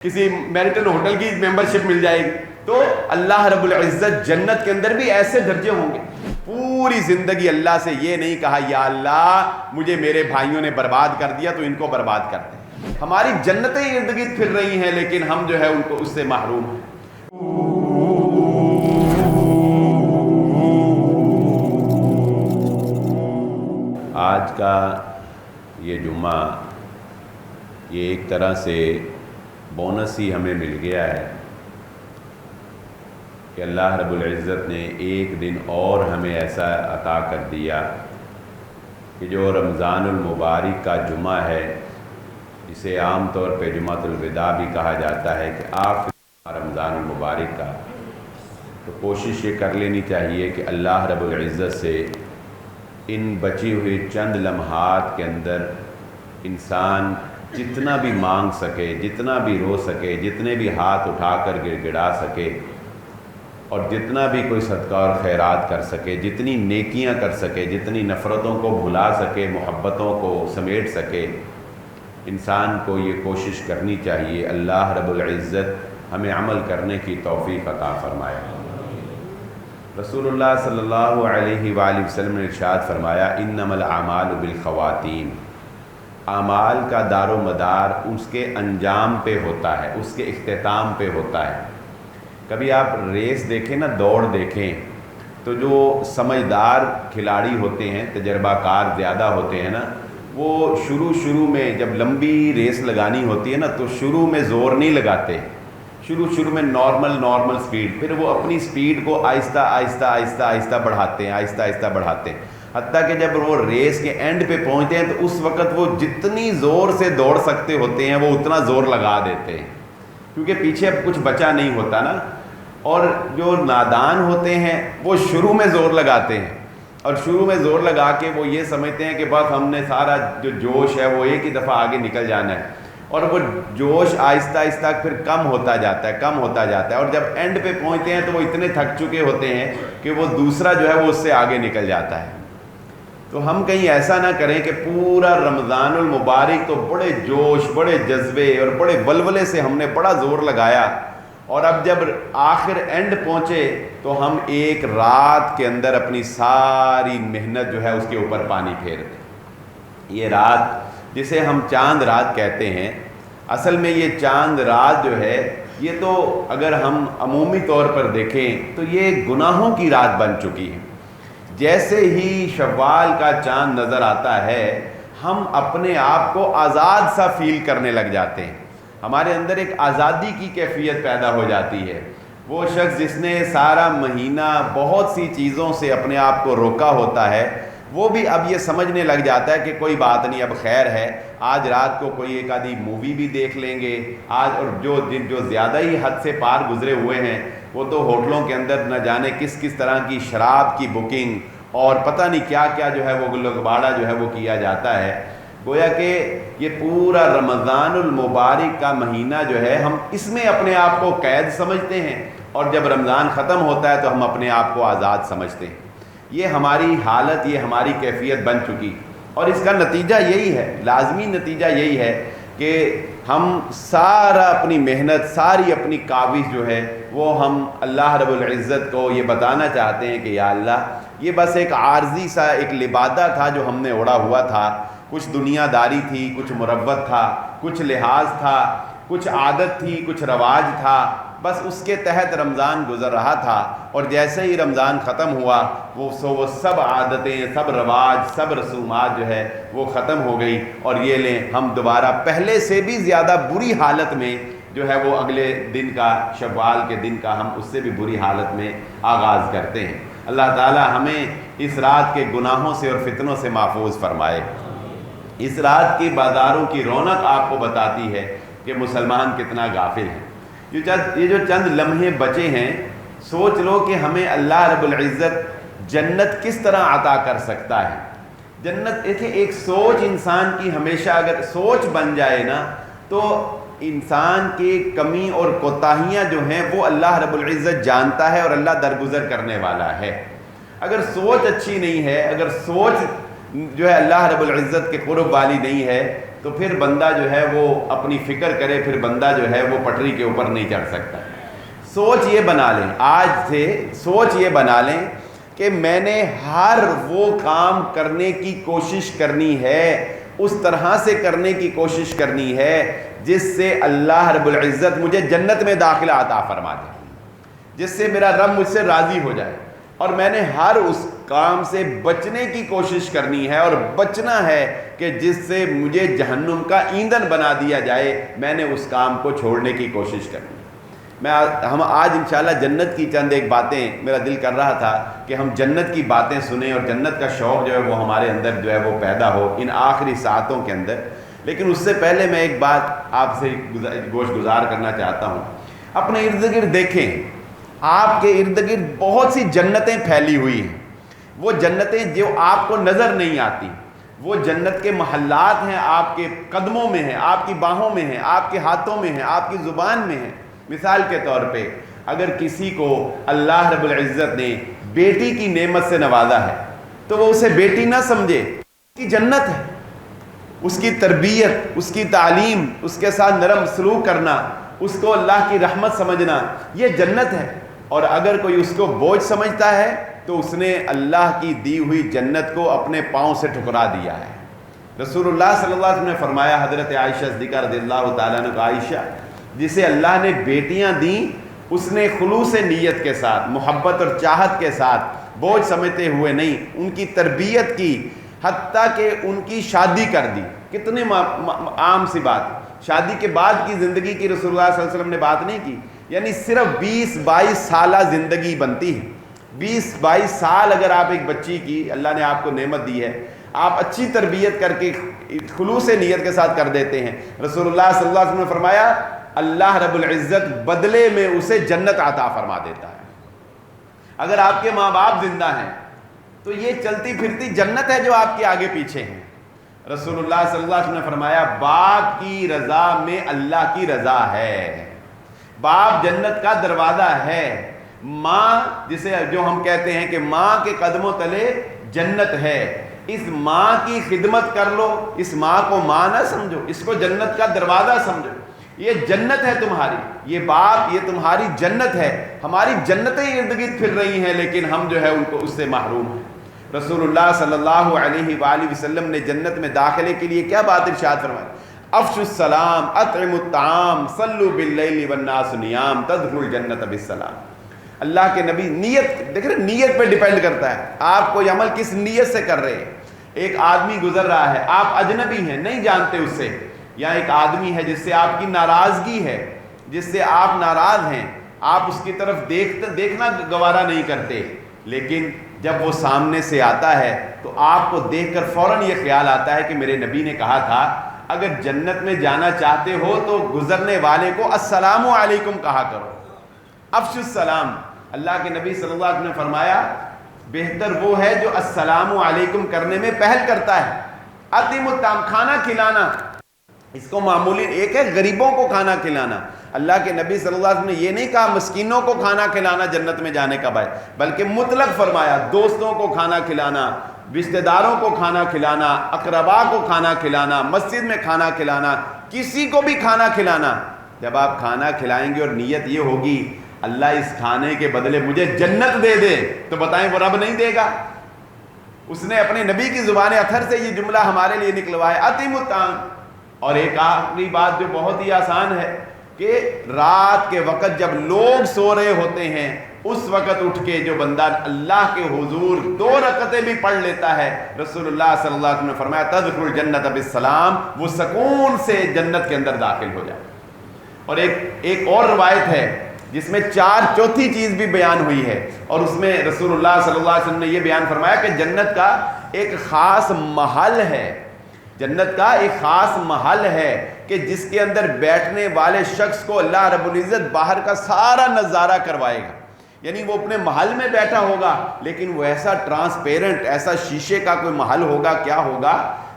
کسی میرٹن ہوٹل کی ممبرشپ مل جائے گی. تو اللہ رب العزت جنت کے اندر بھی ایسے درجے ہوں گے. پوری زندگی اللہ سے یہ نہیں کہا یا اللہ مجھے میرے بھائیوں نے برباد کر دیا تو ان کو برباد کر دے. ہماری جنتیں ارد گرد پھر رہی ہیں لیکن ہم جو ہے ان کو اس سے محروم ہیں. آج کا یہ جمعہ یہ ایک طرح سے بونس ہی ہمیں مل گیا ہے کہ اللہ رب العزت نے ایک دن اور ہمیں ایسا عطا کر دیا کہ جو رمضان المبارک کا جمعہ ہے، اسے عام طور پہ جمعۃ الوداع بھی کہا جاتا ہے کہ آخری رمضان المبارک کا، تو کوشش یہ کر لینی چاہیے کہ اللہ رب العزت سے ان بچی ہوئی چند لمحات کے اندر انسان جتنا بھی مانگ سکے، جتنا بھی رو سکے، جتنے بھی ہاتھ اٹھا کر گڑ گڑا سکے اور جتنا بھی کوئی صدقہ اور خیرات کر سکے، جتنی نیکیاں کر سکے، جتنی نفرتوں کو بھلا سکے، محبتوں کو سمیٹ سکے، انسان کو یہ کوشش کرنی چاہیے اللہ رب العزت ہمیں عمل کرنے کی توفیق عطا فرمائے. رسول اللہ صلی اللہ علیہ وآلہ وسلم نے ارشاد فرمایا انما الاعمال بالخواتیم، اعمال کا دار و مدار اس کے انجام پہ ہوتا ہے، اس کے اختتام پہ ہوتا ہے. کبھی آپ ریس دیکھیں نا، دوڑ دیکھیں تو جو سمجھدار کھلاڑی ہوتے ہیں، تجربہ کار زیادہ ہوتے ہیں نا، وہ شروع میں جب لمبی ریس لگانی ہوتی ہے نا تو شروع میں زور نہیں لگاتے، شروع میں نارمل سپیڈ، پھر وہ اپنی سپیڈ کو آہستہ بڑھاتے ہیں، حتیٰ کہ جب وہ ریس کے اینڈ پہ پہنچتے ہیں تو اس وقت وہ جتنی زور سے دوڑ سکتے ہوتے ہیں وہ اتنا زور لگا دیتے ہیں، کیونکہ پیچھے اب کچھ بچا نہیں ہوتا نا. اور جو نادان ہوتے ہیں وہ شروع میں زور لگاتے ہیں، اور شروع میں زور لگا کے وہ یہ سمجھتے ہیں کہ بس ہم نے سارا جو جوش ہے وہ ایک ہی دفعہ آگے نکل جانا ہے، اور وہ جوش آہستہ پھر کم ہوتا جاتا ہے، اور جب اینڈ پہ پہنچتے ہیں تو وہ اتنے تھک چکے ہوتے ہیں کہ وہ دوسرا جو ہے وہ اس سے آگے نکل جاتا ہے. تو ہم کہیں ایسا نہ کریں کہ پورا رمضان المبارک تو بڑے جوش، بڑے جذبے اور بڑے ولولے سے ہم نے بڑا زور لگایا، اور اب جب آخر اینڈ پہنچے تو ہم ایک رات کے اندر اپنی ساری محنت جو ہے اس کے اوپر پانی پھیر دیں. یہ رات جسے ہم چاند رات کہتے ہیں، اصل میں یہ چاند رات جو ہے یہ تو اگر ہم عمومی طور پر دیکھیں تو یہ گناہوں کی رات بن چکی ہے. جیسے ہی شوال کا چاند نظر آتا ہے ہم اپنے آپ کو آزاد سا فیل کرنے لگ جاتے ہیں، ہمارے اندر ایک آزادی کی کیفیت پیدا ہو جاتی ہے. وہ شخص جس نے سارا مہینہ بہت سی چیزوں سے اپنے آپ کو روکا ہوتا ہے، وہ بھی اب یہ سمجھنے لگ جاتا ہے کہ کوئی بات نہیں، اب خیر ہے، آج رات کو کوئی ایک آدھی مووی بھی دیکھ لیں گے آج. اور جو زیادہ ہی حد سے پار گزرے ہوئے ہیں وہ تو ہوٹلوں کے اندر نہ جانے کس طرح کی شراب کی بکنگ اور پتہ نہیں کیا جو ہے وہ لگباڑا جو ہے وہ کیا جاتا ہے. گویا کہ یہ پورا رمضان المبارک کا مہینہ جو ہے ہم اس میں اپنے آپ کو قید سمجھتے ہیں، اور جب رمضان ختم ہوتا ہے تو ہم اپنے آپ کو آزاد سمجھتے ہیں. یہ ہماری حالت، یہ ہماری کیفیت بن چکی، اور اس کا نتیجہ یہی ہے، لازمی نتیجہ یہی ہے کہ ہم سارا اپنی محنت، ساری اپنی کاوش جو ہے وہ ہم اللہ رب العزت کو یہ بتانا چاہتے ہیں کہ یا اللہ یہ بس ایک عارضی سا ایک لبادہ تھا جو ہم نے اوڑا ہوا تھا، کچھ دنیا داری تھی، کچھ مروت تھا، کچھ لحاظ تھا، کچھ عادت تھی، کچھ رواج تھا، بس اس کے تحت رمضان گزر رہا تھا. اور جیسے ہی رمضان ختم ہوا وہ سب عادتیں، سب رواج، سب رسومات جو ہے وہ ختم ہو گئی، اور یہ لیں ہم دوبارہ پہلے سے بھی زیادہ بری حالت میں جو ہے وہ اگلے دن کا، شوال کے دن کا ہم اس سے بھی بری حالت میں آغاز کرتے ہیں. اللہ تعالی ہمیں اس رات کے گناہوں سے اور فتنوں سے محفوظ فرمائے. اس رات کی بازاروں کی رونق آپ کو بتاتی ہے کہ مسلمان کتنا غافل ہے. یہ جو چند لمحے بچے ہیں، سوچ لو کہ ہمیں اللہ رب العزت جنت کس طرح عطا کر سکتا ہے. جنت ایک سوچ انسان کی ہمیشہ اگر سوچ بن جائے نا تو انسان کی کمی اور کوتاہیاں جو ہیں وہ اللہ رب العزت جانتا ہے اور اللہ درگزر کرنے والا ہے. اگر سوچ اچھی نہیں ہے، اگر سوچ جو ہے اللہ رب العزت کے قرب والی نہیں ہے تو پھر بندہ جو ہے وہ اپنی فکر کرے، پھر بندہ جو ہے وہ پٹری کے اوپر نہیں چڑھ سکتا۔ سوچ یہ بنا لیں، آج سے سوچ یہ بنا لیں کہ میں نے ہر وہ کام کرنے کی کوشش کرنی ہے، اس طرح سے کرنے کی کوشش کرنی ہے جس سے اللہ رب العزت مجھے جنت میں داخلہ عطا فرما دے، جس سے میرا رب مجھ سے راضی ہو جائے، اور میں نے ہر اس کام سے بچنے کی کوشش کرنی ہے اور بچنا ہے کہ جس سے مجھے جہنم کا ایندھن بنا دیا جائے، میں نے اس کام کو چھوڑنے کی کوشش کرنی ہے۔ ہم آج انشاءاللہ جنت کی چند ایک باتیں، میرا دل کر رہا تھا کہ ہم جنت کی باتیں سنیں اور جنت کا شوق جو ہے وہ ہمارے اندر جو ہے وہ پیدا ہو ان آخری ساعتوں کے اندر۔ لیکن اس سے پہلے میں ایک بات آپ سے گوش گزار کرنا چاہتا ہوں۔ اپنے ارد گرد دیکھیں، آپ کے ارد گرد بہت سی جنتیں پھیلی ہوئی ہیں، وہ جنتیں جو آپ کو نظر نہیں آتی، وہ جنت کے محلات ہیں، آپ کے قدموں میں ہیں، آپ کی باہوں میں ہیں، آپ کے ہاتھوں میں ہیں، آپ کی زبان میں ہیں۔ مثال کے طور پہ اگر کسی کو اللہ رب العزت نے بیٹی کی نعمت سے نوازا ہے تو وہ اسے بیٹی نہ سمجھے، اس کی جنت ہے، اس کی تربیت، اس کی تعلیم، اس کے ساتھ نرم سلوک کرنا، اس کو اللہ کی رحمت سمجھنا، یہ جنت ہے۔ اور اگر کوئی اس کو بوجھ سمجھتا ہے تو اس نے اللہ کی دی ہوئی جنت کو اپنے پاؤں سے ٹھکرا دیا ہے۔ رسول اللہ صلی اللہ علیہ وسلم نے فرمایا، حضرت عائشہ صدیقہ رضی اللہ تعالیٰ عنہ کو، عائشہ جسے اللہ نے بیٹیاں دیں اس نے خلوص نیت کے ساتھ، محبت اور چاہت کے ساتھ، بوجھ سمجھتے ہوئے نہیں، ان کی تربیت کی، حتیٰ کہ ان کی شادی کر دی۔ کتنی عام سی بات، شادی کے بعد کی زندگی کی رسول اللہ صلی اللہ علیہ وسلم نے بات نہیں کی، یعنی صرف 20-22 سالہ زندگی بنتی ہے۔ 20-22 سال اگر آپ ایک بچی کی، اللہ نے آپ کو نعمت دی ہے، آپ اچھی تربیت کر کے خلوص نیت کے ساتھ کر دیتے ہیں، رسول اللہ صلی اللہ علیہ وسلم نے فرمایا اللہ رب العزت بدلے میں اسے جنت عطا فرما دیتا ہے۔ اگر آپ کے ماں باپ زندہ ہیں تو یہ چلتی پھرتی جنت ہے جو آپ کے آگے پیچھے ہیں۔ رسول اللہ صلی اللہ علیہ وسلم نے فرمایا باپ کی رضا میں اللہ کی رضا ہے، باپ جنت کا دروازہ ہے۔ ماں جسے جو ہم کہتے ہیں کہ ماں کے قدموں تلے جنت ہے، اس ماں کی خدمت کر لو، اس ماں کو ماں نہ سمجھو، اس کو جنت کا دروازہ سمجھو، یہ جنت ہے تمہاری، یہ باپ یہ تمہاری جنت ہے۔ ہماری جنتیں ارد گرد پھر رہی ہیں لیکن ہم جو ہے ان کو اس سے محروم ہیں۔ رسول اللہ صلی اللہ علیہ وآلہ وسلم نے جنت میں داخلے کے لیے کیا بات ارشاد فرمائی؟ افشوا السلام، اطعموا الطعام، صلوا باللیل والناس نیام، تدخلوا الجنت بالسلام۔ اللہ کے نبی، نیت دیکھ رہے، نیت پہ ڈیپینڈ کرتا ہے آپ کوئی عمل کس نیت سے کر رہے ہیں۔ ایک آدمی گزر رہا ہے، آپ اجنبی ہیں، نہیں جانتے اس سے، یا ایک آدمی ہے جس سے آپ کی ناراضگی ہے، جس سے آپ ناراض ہیں، آپ اس کی طرف دیکھنا گوارا نہیں کرتے، لیکن جب وہ سامنے سے آتا ہے تو آپ کو دیکھ کر فوراً یہ خیال آتا ہے کہ میرے نبی نے کہا تھا اگر جنت میں جانا چاہتے ہو تو گزرنے والے کو السلام علیکم کہا کرو، افشوا السلام۔ اللہ کے نبی صلی اللہ علیہ وسلم نے فرمایا بہتر وہ ہے جو السلام علیکم کرنے میں پہل کرتا ہے۔ اطعموا الطعام، کھانا کھلانا، اس کو معمولی ایک ہے غریبوں کو کھانا کھلانا۔ اللہ کے نبی صلی اللہ علیہ وسلم نے یہ نہیں کہا مسکینوں کو کھانا کھلانا جنت میں جانے کا باعث، بلکہ مطلق فرمایا دوستوں کو کھانا کھلانا، رشتہ داروں کو کھانا کھلانا، اقربا کو کھانا کھلانا، مسجد میں کھانا کھلانا، کسی کو بھی کھانا کھلانا۔ جب آپ کھانا کھلائیں گے اور نیت یہ ہوگی اللہ اس کھانے کے بدلے مجھے جنت دے دے، تو بتائیں وہ رب نہیں دے گا؟ اس نے اپنے نبی کی زبان اطہر سے یہ جملہ ہمارے لیے نکلوایا، اطعموا الطعام۔ اور ایک آخری بات جو بہت ہی آسان ہے کہ رات کے وقت جب لوگ سو رہے ہوتے ہیں اس وقت اٹھ کے جو بندہ اللہ کے حضور 2 رکعتیں بھی پڑھ لیتا ہے، رسول اللہ صلی اللہ علیہ وسلم نے فرمایا تدخل الجنت بالسلام، وہ سکون سے جنت کے اندر داخل ہو جائے۔ اور ایک اور روایت ہے جس میں چوتھی چیز بھی بیان ہوئی ہے، اور اس میں رسول اللہ صلی اللہ علیہ وسلم نے یہ بیان فرمایا کہ جنت کا ایک خاص محل ہے، جنت کا ایک خاص محل ہے کہ جس کے اندر بیٹھنے والے شخص کو اللہ رب العزت باہر کا سارا نظارہ کروائے گا، یعنی وہ اپنے محل میں بیٹھا ہوگا لیکن وہ ایسا ٹرانسپیرنٹ، ایسا شیشے کا کوئی محل ہوگا، کیا ہوگا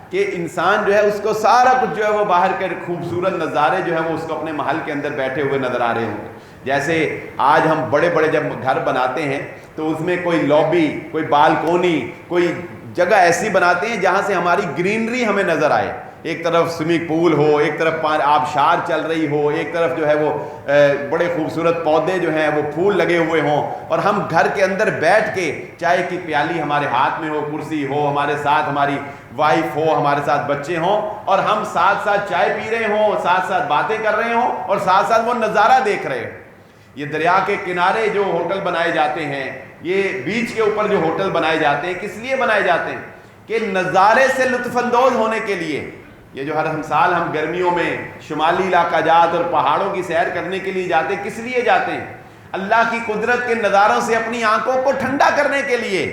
کہ انسان جو ہے اس کو سارا کچھ جو ہے وہ باہر کے خوبصورت نظارے جو ہے وہ اس کو اپنے محل کے اندر بیٹھے ہوئے نظر آ رہے ہوں گے۔ جیسے آج ہم بڑے بڑے جب گھر بناتے ہیں تو اس میں کوئی لابی، کوئی بالکونی، کوئی جگہ ایسی بناتے ہیں جہاں سے ہماری گرینری ہمیں نظر آئے، ایک طرف سوئمنگ پول ہو، ایک طرف آبشار چل رہی ہو، ایک طرف جو ہے وہ بڑے خوبصورت پودے جو ہیں وہ پھول لگے ہوئے ہوں، اور ہم گھر کے اندر بیٹھ کے چائے کی پیالی ہمارے ہاتھ میں ہو، کرسی ہو، ہمارے ساتھ ہماری وائف ہو، ہمارے ساتھ بچے ہوں، اور ہم ساتھ ساتھ چائے پی رہے ہوں، ساتھ ساتھ باتیں کر رہے ہوں، اور ساتھ ساتھ وہ نظارہ دیکھ رہے ہوں۔ یہ دریا کے کنارے جو ہوٹل بنائے جاتے ہیں، یہ بیچ کے اوپر جو ہوٹل بنائے جاتے ہیں، کس لیے بنائے جاتے ہیں؟ کہ نظارے سے لطف اندوز ہونے کے لیے۔ یہ جو ہر سال ہم گرمیوں میں شمالی علاقہ جات اور پہاڑوں کی سیر کرنے کے لیے جاتے ہیں، کس لیے جاتے ہیں؟ اللہ کی قدرت کے نظاروں سے اپنی آنکھوں کو ٹھنڈا کرنے کے لیے۔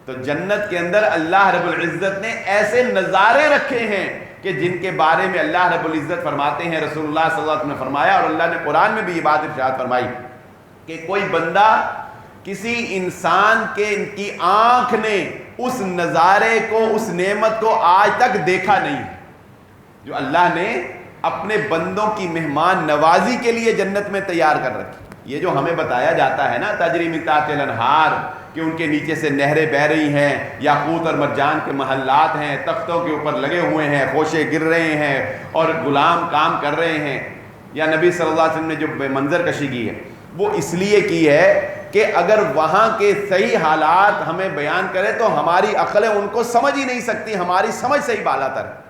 تو جنت کے اندر اللہ رب العزت نے ایسے نظارے رکھے ہیں کہ جن کے بارے میں اللہ رب العزت فرماتے ہیں، رسول اللہ صلی اللہ علیہ وسلم نے فرمایا، اور اللہ نے قرآن میں بھی یہ بات ارشاد فرمائی کہ کوئی بندہ، کسی انسان کے کی آنکھ نے اس نظارے کو، اس نعمت کو آج تک دیکھا نہیں جو اللہ نے اپنے بندوں کی مہمان نوازی کے لیے جنت میں تیار کر رکھی۔ یہ جو ہمیں بتایا جاتا ہے نا، تجری من تحتہا الانہار، کہ ان کے نیچے سے نہریں بہہ رہی ہیں، یاقوت اور مرجان کے محلات ہیں، تختوں کے اوپر لگے ہوئے ہیں، خوشے گر رہے ہیں اور غلام کام کر رہے ہیں، یا نبی صلی اللہ علیہ وسلم نے جو منظر کشی کی ہے وہ اس لیے کی ہے کہ اگر وہاں کے صحیح حالات ہمیں بیان کرے تو ہماری عقلیں ان کو سمجھ ہی نہیں سکتی، ہماری سمجھ سے ہی بالا تر ہے۔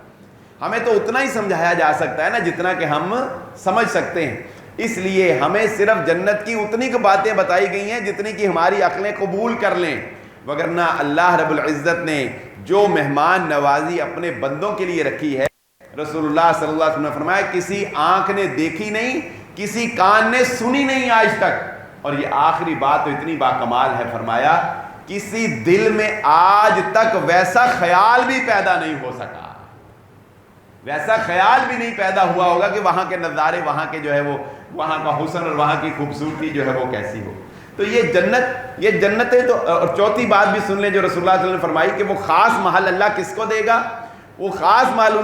ہمیں تو اتنا ہی سمجھایا جا سکتا ہے نا جتنا کہ ہم سمجھ سکتے ہیں، اس لیے ہمیں صرف جنت کی اتنی کی باتیں بتائی گئی ہیں جتنی کہ ہماری عقلیں قبول کر لیں، وگرنہ اللہ رب العزت نے جو مہمان نوازی اپنے بندوں کے لیے رکھی ہے، رسول اللہ صلی اللہ علیہ وسلم نے فرمایا کسی آنکھ نے دیکھی نہیں، کسی کان نے سنی نہیں آج تک، اور یہ آخری بات تو اتنی باکمال ہے، فرمایا کسی دل میں آج تک ویسا خیال بھی پیدا نہیں ہو سکا، ویسا خیال بھی نہیں پیدا ہوا ہوگا کہ وہاں کے نظارے، وہاں کے جو ہے وہ، وہاں کا حسن اور وہاں کی خوبصورتی جو ہے وہ کیسی ہو۔ تو یہ جنت، یہ جنتیں تو، اور چوتھی بات بھی سن لیں جو رسول اللہ صلی اللہ علیہ وسلم نے فرمائی کہ وہ خاص محل اللہ کس کو دے گا؟ وہ خاص محل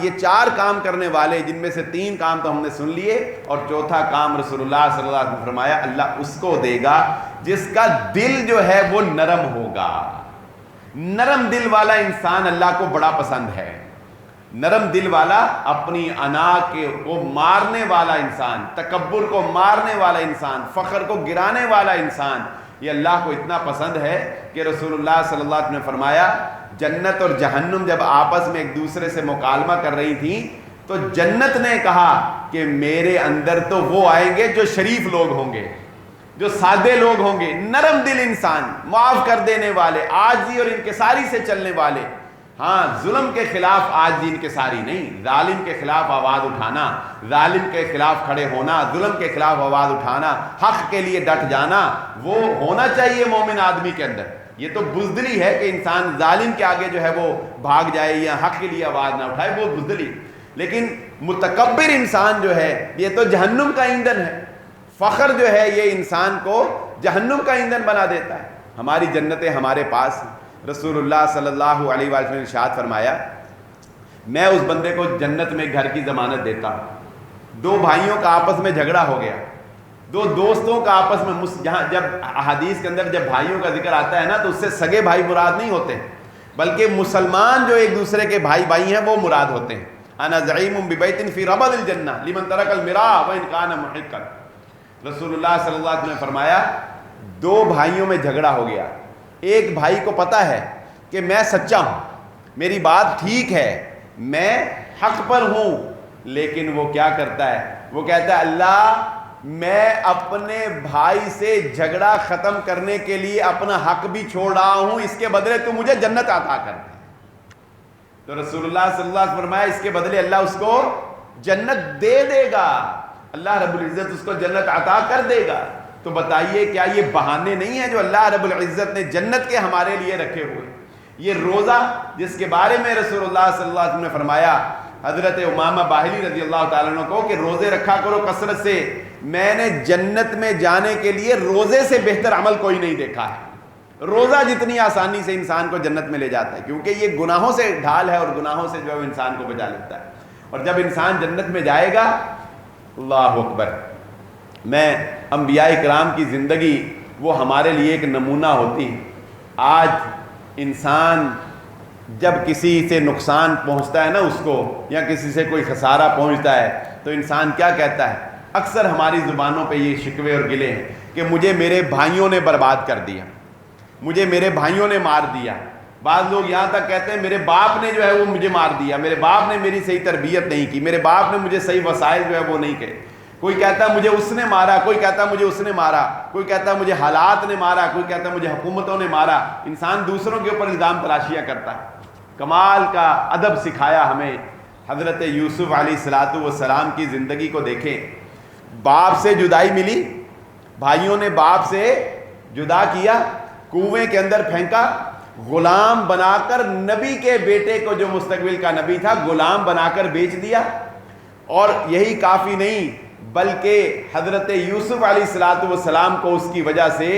یہ 4 کام کرنے والے، جن میں سے 3 کام تو ہم نے سن لیے، اور چوتھا کام رسول اللہ صلی اللہ علیہ وسلم نے فرمایا اللہ اس کو دے گا جس کا دل جو ہے وہ نرم ہوگا۔ نرم دل والا انسان اللہ کو بڑا پسند ہے۔ نرم دل والا، اپنی انا کو مارنے والا انسان، تکبر کو مارنے والا انسان، فخر کو گرانے والا انسان، یہ اللہ کو اتنا پسند ہے کہ رسول اللہ صلی اللہ علیہ وسلم نے فرمایا جنت اور جہنم جب آپس میں ایک دوسرے سے مکالمہ کر رہی تھیں تو جنت نے کہا کہ میرے اندر تو وہ آئیں گے جو شریف لوگ ہوں گے، جو سادے لوگ ہوں گے، نرم دل انسان، معاف کر دینے والے، عاجزی اور انکساری سے چلنے والے۔ ہاں، ظلم کے خلاف عاجزی انکساری نہیں، ظالم کے خلاف آواز اٹھانا، ظالم کے خلاف کھڑے ہونا، ظلم کے خلاف آواز اٹھانا، حق کے لیے ڈٹ جانا، وہ ہونا چاہیے مومن آدمی کے اندر۔ یہ تو بزدلی ہے کہ انسان ظالم کے آگے جو ہے وہ بھاگ جائے یا حق کے لیے آواز نہ اٹھائے، وہ بزدلی۔ لیکن متکبر انسان جو ہے یہ تو جہنم کا ایندھن ہے، فخر جو ہے یہ انسان کو جہنم کا ایندھن بنا دیتا ہے۔ ہماری جنتیں ہمارے پاس ہیں۔ رسول اللہ صلی اللہ علیہ وسلم نے ارشاد فرمایا میں اس بندے کو جنت میں گھر کی ضمانت دیتا ہوں۔ 2 بھائیوں کا آپس میں جھگڑا ہو گیا، 2 دوستوں کا آپس میں جہاں جب احادیث کے اندر جب بھائیوں کا ذکر آتا ہے نا تو اس سے سگے بھائی مراد نہیں ہوتے، بلکہ مسلمان جو ایک دوسرے کے بھائی ہیں وہ مراد ہوتے ہیں۔ انا زعیم ببیت فی ربد الجنہ لمن ترک المراء وان کان محقا۔ رسول اللہ صلی اللہ علیہ وسلم نے فرمایا 2 بھائیوں میں جھگڑا ہو گیا، ایک بھائی کو پتا ہے کہ میں سچا ہوں، میری بات ٹھیک ہے، میں حق پر ہوں، لیکن وہ کیا کرتا ہے؟ وہ کہتا ہے اللہ میں اپنے بھائی سے جھگڑا ختم کرنے کے لیے اپنا حق بھی چھوڑ رہا ہوں، اس کے بدلے تو مجھے جنت عطا کر دے۔ تو رسول اللہ صلی اللہ علیہ وسلم فرمایا اس کے بدلے اللہ اس کو جنت دے دے گا، اللہ رب العزت اس کو جنت عطا کر دے گا۔ تو بتائیے کیا یہ بہانے نہیں ہیں جو اللہ رب العزت نے جنت کے ہمارے لیے رکھے ہوئے؟ یہ روزہ جس کے بارے میں رسول اللہ صلی اللہ علیہ وسلم نے فرمایا حضرت امامہ باہلی رضی اللہ تعالیٰ عنہ کو کہ روزے رکھا کرو کثرت سے، میں نے جنت میں جانے کے لیے روزے سے بہتر عمل کوئی نہیں دیکھا ہے۔ روزہ جتنی آسانی سے انسان کو جنت میں لے جاتا ہے، کیونکہ یہ گناہوں سے ڈھال ہے اور گناہوں سے جو ہے انسان کو بچا لیتا ہے، اور جب انسان جنت میں جائے گا، اللہ اکبر، میں انبیاء کرام کی زندگی وہ ہمارے لیے ایک نمونہ ہوتی ہے۔ آج انسان جب کسی سے نقصان پہنچتا ہے نا اس کو، یا کسی سے کوئی خسارہ پہنچتا ہے، تو انسان کیا کہتا ہے؟ اکثر ہماری زبانوں پہ یہ شکوے اور گلے ہیں کہ مجھے میرے بھائیوں نے برباد کر دیا، مجھے میرے بھائیوں نے مار دیا۔ بعض لوگ یہاں تک کہتے ہیں میرے باپ نے جو ہے وہ مجھے مار دیا، میرے باپ نے میری صحیح تربیت نہیں کی، میرے باپ نے مجھے صحیح وسائل جو ہے وہ نہیں کہے۔ کوئی کہتا ہے مجھے اس نے مارا، کوئی کہتا ہے مجھے اس نے مارا، کوئی کہتا ہے مجھے حالات نے مارا، کوئی کہتا ہے مجھے حکومتوں نے مارا۔ انسان دوسروں کے اوپر الزام تراشیاں کرتا ہے۔ کمال کا ادب سکھایا ہمیں حضرت یوسف علیہ الصلوۃ والسلام کی زندگی کو دیکھیں۔ باپ سے جدائی ملی، بھائیوں نے باپ سے جدا کیا، کنویں کے اندر پھینکا، غلام بنا کر نبی کے بیٹے کو جو مستقبل کا نبی تھا غلام بنا کر بیچ دیا۔ اور یہی کافی نہیں بلکہ حضرت یوسف علیہ الصلوۃ والسلام کو اس کی وجہ سے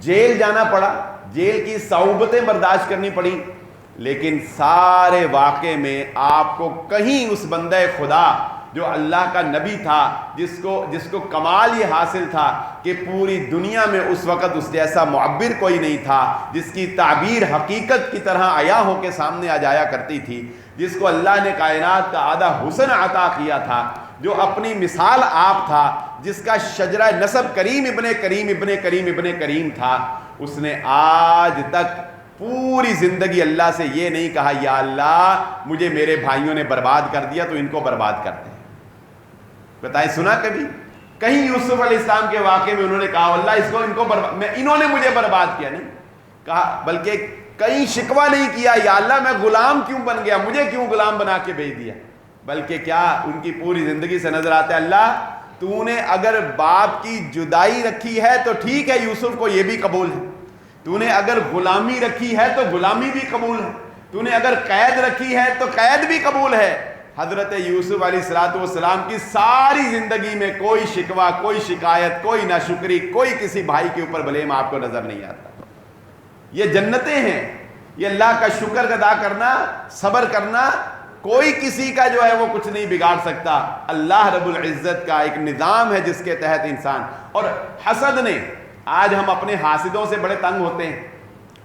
جیل جانا پڑا، جیل کی صعوبتیں برداشت کرنی پڑی۔ لیکن سارے واقعے میں آپ کو کہیں اس بندہ خدا جو اللہ کا نبی تھا، جس کو کمال یہ حاصل تھا کہ پوری دنیا میں اس وقت اس جیسا معبر کوئی نہیں تھا، جس کی تعبیر حقیقت کی طرح عیاں ہو کے سامنے آ جایا کرتی تھی، جس کو اللہ نے کائنات کا آدھا حسن عطا کیا تھا، جو اپنی مثال آپ تھا، جس کا شجرہ نسب کریم ابن کریم ابن کریم ابن کریم تھا، اس نے آج تک پوری زندگی اللہ سے یہ نہیں کہا یا اللہ مجھے میرے بھائیوں نے برباد کر دیا تو ان کو برباد کرتے ہیں۔ بتائیں سنا کبھی کہیں یوسف علیہ السلام کے واقعے میں انہوں نے کہا اللہ انہوں نے مجھے برباد کیا؟ نہیں کہا، بلکہ کہیں شکوہ نہیں کیا یا اللہ میں غلام کیوں بن گیا، مجھے کیوں غلام بنا کے بھیج دیا، بلکہ کیا ان کی پوری زندگی سے نظر آتا ہے اللہ تو نے اگر باپ کی جدائی رکھی ہے تو ٹھیک ہے، یوسف کو یہ بھی قبول ہے، تو نے اگر غلامی رکھی ہے تو غلامی بھی قبول ہے، تو نے اگر قید رکھی ہے تو قید بھی قبول ہے۔ حضرت یوسف علیہ الصلوۃ والسلام کی ساری زندگی میں کوئی شکوہ، کوئی شکایت، کوئی ناشکری، کوئی کسی بھائی کے اوپر بلیم آپ کو نظر نہیں آتا۔ یہ جنتیں ہیں، یہ اللہ کا شکر ادا کرنا، صبر کرنا، کوئی کسی کا جو ہے وہ کچھ نہیں بگاڑ سکتا۔ اللہ رب العزت کا ایک نظام ہے جس کے تحت انسان، اور حسد نے، آج ہم اپنے حاسدوں سے بڑے تنگ ہوتے ہیں،